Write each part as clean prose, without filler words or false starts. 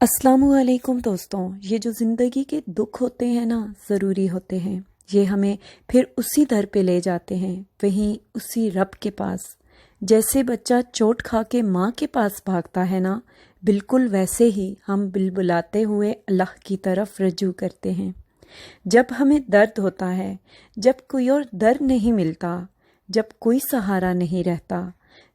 السلام علیکم دوستوں، یہ جو زندگی کے دکھ ہوتے ہیں نا، ضروری ہوتے ہیں۔ یہ ہمیں پھر اسی در پہ لے جاتے ہیں، وہیں اسی رب کے پاس۔ جیسے بچہ چوٹ کھا کے ماں کے پاس بھاگتا ہے نا، بالکل ویسے ہی ہم بلبلاتے ہوئے اللہ کی طرف رجوع کرتے ہیں۔ جب ہمیں درد ہوتا ہے، جب کوئی اور در نہیں ملتا، جب کوئی سہارا نہیں رہتا،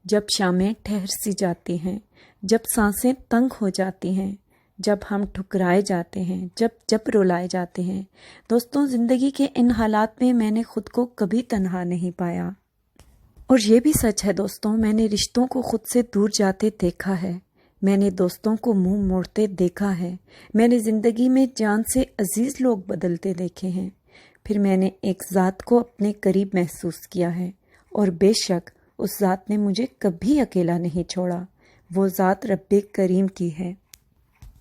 جب شامیں ٹھہر سی جاتی ہیں، جب سانسیں تنگ ہو جاتی ہیں، جب ہم ٹھکرائے جاتے ہیں، جب رلائے جاتے ہیں۔ دوستوں، زندگی کے ان حالات میں میں نے خود کو کبھی تنہا نہیں پایا۔ اور یہ بھی سچ ہے دوستوں، میں نے رشتوں کو خود سے دور جاتے دیکھا ہے، میں نے دوستوں کو منہ موڑتے دیکھا ہے، میں نے زندگی میں جان سے عزیز لوگ بدلتے دیکھے ہیں، پھر میں نے ایک ذات کو اپنے قریب محسوس کیا ہے، اور بے شک اس ذات نے مجھے کبھی اکیلا نہیں چھوڑا۔ وہ ذات رب کریم کی ہے۔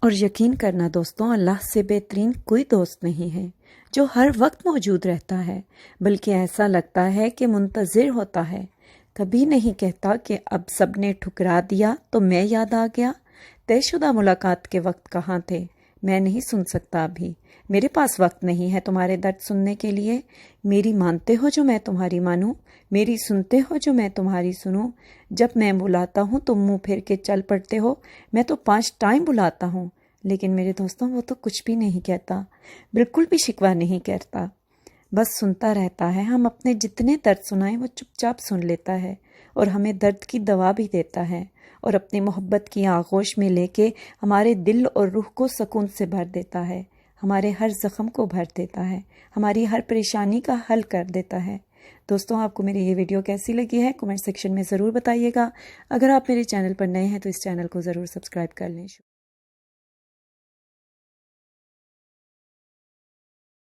اور یقین کرنا دوستوں، اللہ سے بہترین کوئی دوست نہیں ہے جو ہر وقت موجود رہتا ہے، بلکہ ایسا لگتا ہے کہ منتظر ہوتا ہے۔ کبھی نہیں کہتا کہ اب سب نے ٹھکرا دیا تو میں یاد آ گیا، طے شدہ ملاقات کے وقت کہاں تھے، میں نہیں سن سکتا ابھی، میرے پاس وقت نہیں ہے تمہارے درد سننے کے لیے، میری مانتے ہو جو میں تمہاری مانوں، میری سنتے ہو جو میں تمہاری سنوں، جب میں بلاتا ہوں تم منہ پھیر کے چل پڑتے ہو، میں تو 5 ٹائم بلاتا ہوں، لیکن میرے دوستوں وہ تو کچھ بھی نہیں کہتا، بالکل بھی شکوہ نہیں کرتا، بس سنتا رہتا ہے۔ ہم اپنے جتنے درد سنائیں وہ چپ چاپ سن لیتا ہے، اور ہمیں درد کی دوا بھی دیتا ہے، اور اپنی محبت کی آغوش میں لے کے ہمارے دل اور روح کو سکون سے بھر دیتا ہے، ہمارے ہر زخم کو بھر دیتا ہے، ہماری ہر پریشانی کا حل کر دیتا ہے۔ دوستوں، آپ کو میری یہ ویڈیو کیسی لگی ہے کمنٹ سیکشن میں ضرور بتائیے گا۔ اگر آپ میرے چینل پر نئے ہیں تو اس چینل کو ضرور سبسکرائب کر لیں۔